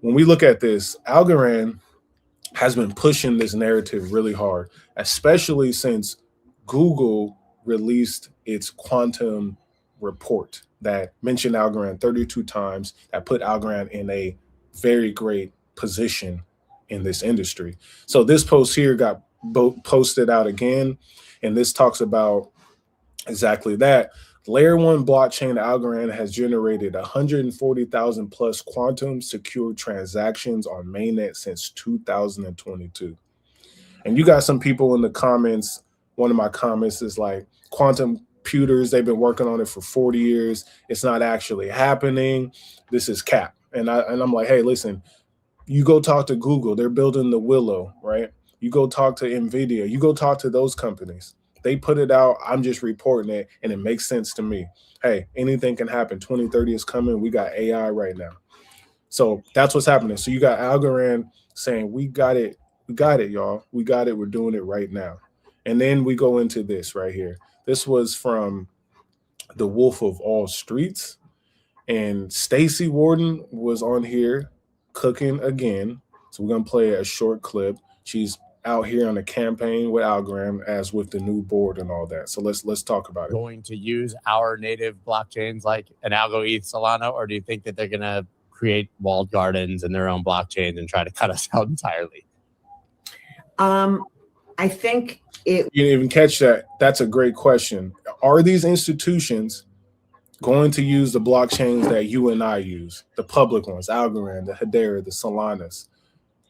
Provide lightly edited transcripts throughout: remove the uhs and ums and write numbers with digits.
when we look at this, Algorand has been pushing this narrative really hard, especially since Google released its quantum report that mentioned Algorand 32 times, that put Algorand in a very great position in this industry. So this post here got posted out again, and this talks about exactly that. Layer 1 blockchain Algorand has generated 140,000 plus quantum secure transactions on mainnet since 2022. And you got some people in the comments. One of my comments is like, quantum computers, they've been working on it for 40 years. It's not actually happening. This is cap. And I'm like, hey, listen, you go talk to Google. They're building the Willow, right? You go talk to NVIDIA. You go talk to those companies. They put it out. I'm just reporting it, and it makes sense to me. Hey, anything can happen. 2030 is coming. We got AI right now. So that's what's happening. So you got Algorand saying, we got it. We got it, y'all. We got it. We're doing it right now. And then we go into this right here. This was from the Wolf of All Streets. And Stacy Warden was on here cooking again. So we're gonna play a short clip. She's out here on a campaign with Algorand, as with the new board and all that. So let's talk about it. Going to use our native blockchains like an Algo ETH Solana, or do you think that they're gonna create walled gardens and their own blockchains and try to cut us out entirely? I think it. You didn't even catch that. That's a great question. Are these institutions going to use the blockchains that you and I use, the public ones, Algorand, the Hedera, the Solanas,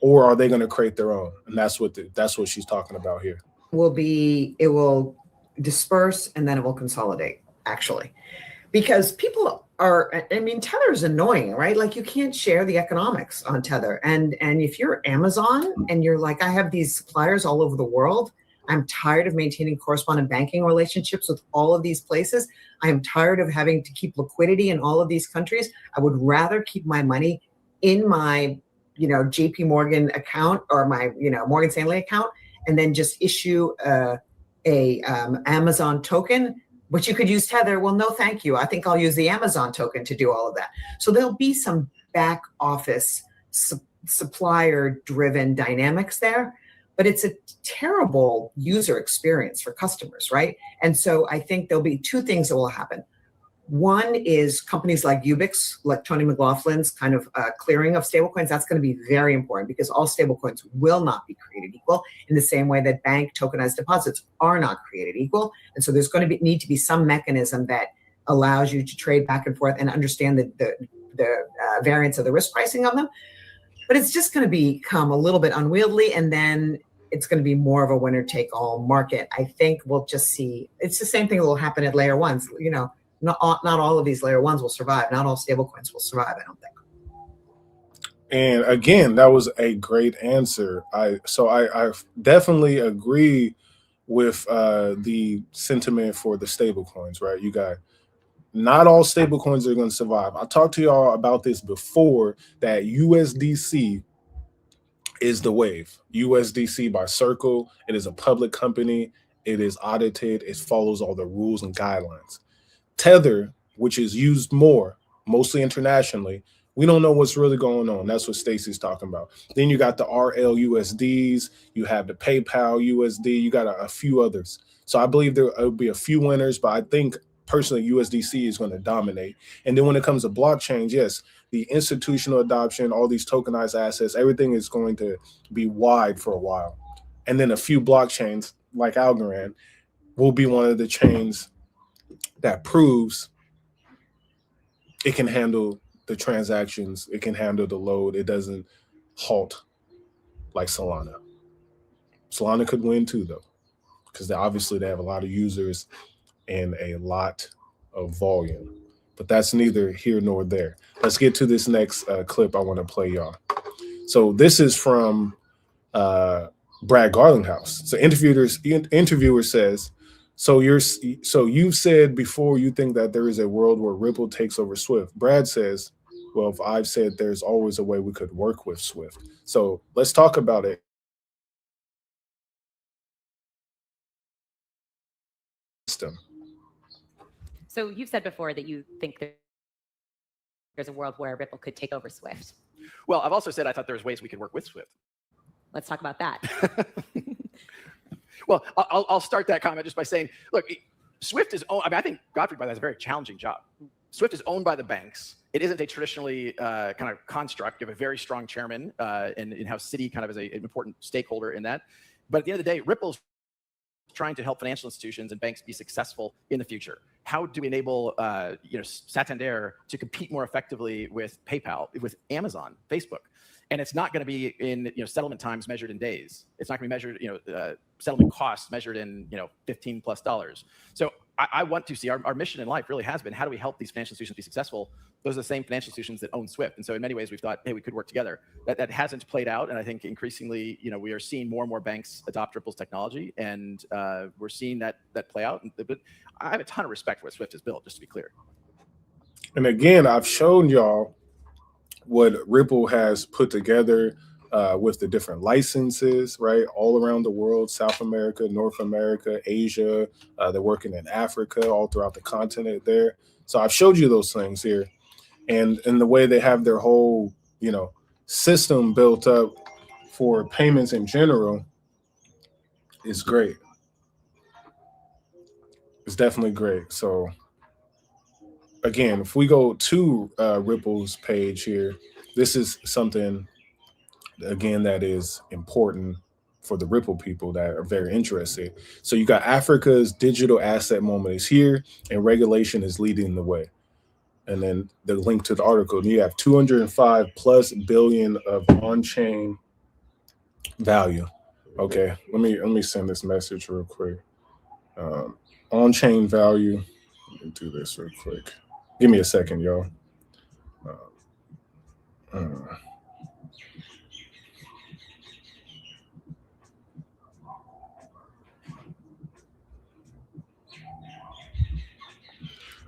or are they going to create their own? And that's what she's talking about here. It will disperse and then it will consolidate, actually, because people are, I mean, Tether is annoying, right? Like, you can't share the economics on Tether. And if you're Amazon and you're like, I have these suppliers all over the world, I'm tired of maintaining correspondent banking relationships with all of these places. I am tired of having to keep liquidity in all of these countries. I would rather keep my money in my, JP Morgan account or my, Morgan Stanley account, and then just issue a Amazon token. But you could use Tether. Well, no, thank you. I think I'll use the Amazon token to do all of that. So there'll be some back office supplier driven dynamics there. But it's a terrible user experience for customers, right? And so I think there'll be two things that will happen. One is companies like Ubix, like Tony McLaughlin's kind of clearing of stablecoins. That's going to be very important because all stablecoins will not be created equal in the same way that bank tokenized deposits are not created equal. And so there's going to need to be some mechanism that allows you to trade back and forth and understand the variance of the risk pricing of them. But it's just going to become a little bit unwieldy, and then it's going to be more of a winner-take-all market. I think we'll just see. It's the same thing that will happen at layer ones. Not all of these layer ones will survive. Not all stablecoins will survive, I don't think. And again, that was a great answer. I definitely agree with the sentiment for the stablecoins, right? You got not all stablecoins are going to survive. I talked to y'all about this before, that USDC is the wave. USDC by Circle. It is a public company. It is audited. It follows all the rules and guidelines. Tether, which is used more, mostly internationally, we don't know what's really going on. That's what Stacy's talking about. Then you got the RLUSDs. You have the PayPal USD. You got a few others. So I believe there will be a few winners, but I think personally USDC is going to dominate. And then when it comes to blockchains, yes, the institutional adoption, all these tokenized assets, everything is going to be wide for a while. And then a few blockchains like Algorand will be one of the chains that proves it can handle the transactions, it can handle the load, it doesn't halt like Solana. Solana could win too, though, because obviously they have a lot of users and a lot of volume. But that's neither here nor there. Let's get to this next clip I want to play y'all. So this is from Brad Garlinghouse. So interviewer says, so you've said before you think that there is a world where Ripple takes over Swift. Brad says, well, if I've said there's always a way we could work with Swift. So let's talk about it. So you've said before that you think there's a world where Ripple could take over Swift. Well, I've also said I thought there was ways we could work with Swift. Let's talk about that. Well, I'll start that comment just by saying, look, Swift is owned. I mean, I think Godfrey, by the way, has a very challenging job. Swift is owned by the banks. It isn't a traditionally kind of construct. You have a very strong chairman, and how Citi kind of is an important stakeholder in that. But at the end of the day, Ripple's trying to help financial institutions and banks be successful in the future. How do we enable Santander to compete more effectively with PayPal, with Amazon, Facebook? And it's not going to be in settlement times measured in days. It's not going to be measured, settlement costs measured in $15+. So I want to see our mission in life really has been, how do we help these financial institutions be successful? Those are the same financial institutions that own Swift. And so in many ways we've thought, hey, we could work together. That hasn't played out. And I think increasingly, we are seeing more and more banks adopt Ripple's technology, and we're seeing that play out. But I have a ton of respect for what Swift has built, just to be clear. And again, I've shown y'all what Ripple has put together with the different licenses, right? All around the world, South America, North America, Asia. They're working in Africa, all throughout the continent there. So I've showed you those things here. And in the way they have their whole, system built up for payments in general is great. It's definitely great. So again, if we go to Ripple's page here, this is something, again, that is important for the Ripple people that are very interested. So you got Africa's digital asset moment is here, and regulation is leading the way. And then the link to the article, and you have 205+ billion of on-chain value. Okay, let me send this message real quick. On-chain value. Let me do this real quick. Give me a second, y'all.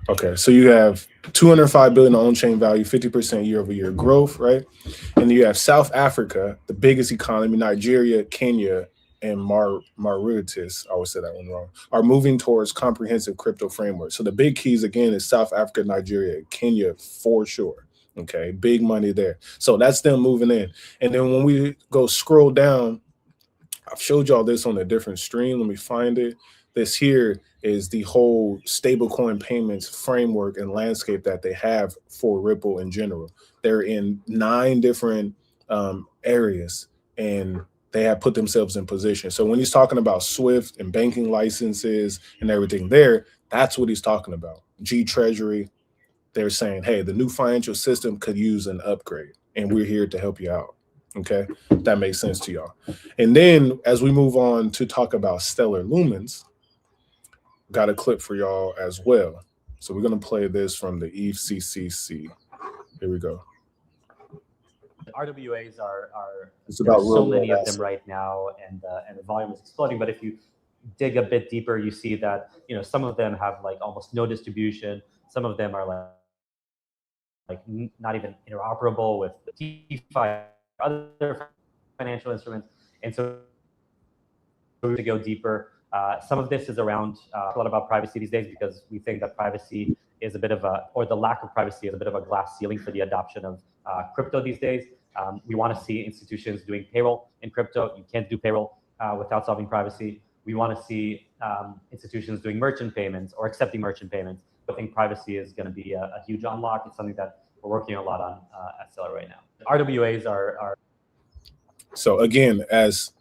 Okay, so you have 205 billion on-chain value, 50% year-over-year growth, right? And you have South Africa, the biggest economy, Nigeria, Kenya, and Mauritius, I always say that one wrong, are moving towards comprehensive crypto framework. So the big keys, again, is South Africa, Nigeria, Kenya, for sure. Okay, big money there. So that's them moving in. And then when we go scroll down, I've showed y'all this on a different stream. Let me find it. This here is the whole stablecoin payments framework and landscape that they have for Ripple in general. They're in 9 different areas, and they have put themselves in position. So when he's talking about Swift and banking licenses and everything there, that's what he's talking about. G Treasury, they're saying, hey, the new financial system could use an upgrade, and we're here to help you out. Okay, that makes sense to y'all. And then as we move on to talk about Stellar Lumens, got a clip for y'all as well. So we're going to play this from the ETH. Here we go. RWAs are it's about so many of them right now, and the volume is exploding. But if you dig a bit deeper, you see that some of them have like almost no distribution. Some of them are like not even interoperable with the DeFi, other financial instruments. And so to go deeper, some of this is around a lot about privacy these days, because we think that privacy is a bit of or the lack of privacy is a bit of a glass ceiling for the adoption of crypto these days. We want to see institutions doing payroll in crypto. You can't do payroll without solving privacy. We want to see institutions doing merchant payments or accepting merchant payments. I think privacy is going to be a huge unlock. It's something that we're working a lot on at Stellar right now. RWAs are. So again, as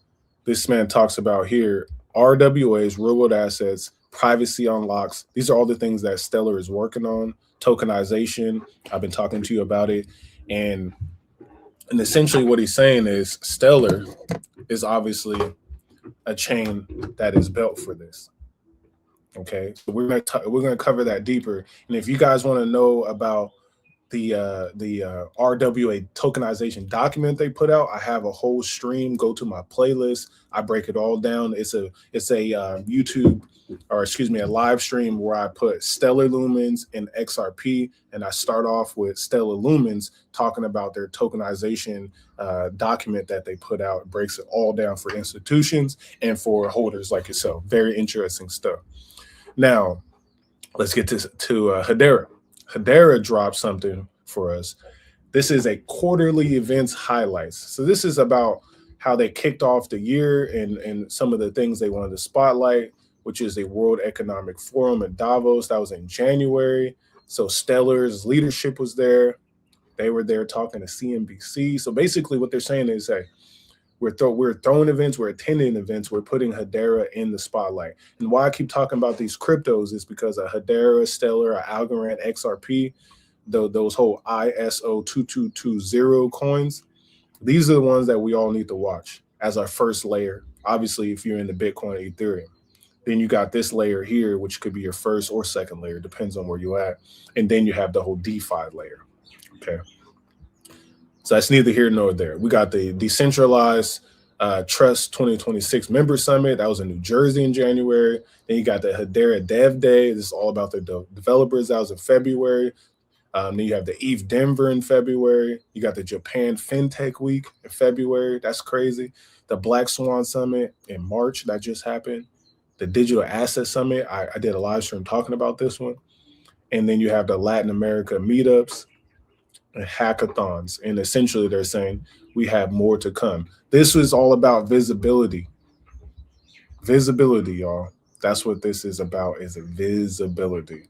this man talks about here, RWAs, real-world assets, privacy unlocks, these are all the things that Stellar is working on. Tokenization, I've been talking to you about it. And essentially what he's saying is Stellar is obviously a chain that is built for this. Okay, so we're gonna cover that deeper. And if you guys want to know about the RWA tokenization document they put out, I have a whole stream. Go to my playlist. I break it all down. It's a YouTube, or excuse me, a live stream where I put Stellar Lumens and XRP, and I start off with Stellar Lumens talking about their tokenization document that they put out. It breaks it all down for institutions and for holders like yourself. Very interesting stuff. Now, let's get to Hedera. Hedera dropped something for us. This is a quarterly events highlights. So this is about how they kicked off the year and some of the things they wanted to spotlight, which is the World Economic Forum in Davos. That was in January. So Stellar's leadership was there. They were there talking to CNBC. So basically what they're saying is, hey, we're throwing events, we're attending events, we're putting Hedera in the spotlight. And why I keep talking about these cryptos is because of Hedera, Stellar, Algorand, XRP, those whole ISO 2220 coins. These are the ones that we all need to watch as our first layer. Obviously, if you're into Bitcoin and Ethereum, then you got this layer here, which could be your first or second layer, depends on where you're at. And then you have the whole DeFi layer. Okay. So that's neither here nor there. We got the Decentralized Trust 2026 Member Summit. That was in New Jersey in January. Then you got the Hedera Dev Day. This is all about the developers. That was in February. Then you have the ETH Denver in February. You got the Japan FinTech Week in February. That's crazy. The Black Swan Summit in March. That just happened. The Digital Asset Summit. I did a live stream talking about this one. And then you have the Latin America meetups and hackathons. And essentially they're saying we have more to come. This was all about visibility. Visibility, y'all. That's what this is about, is visibility.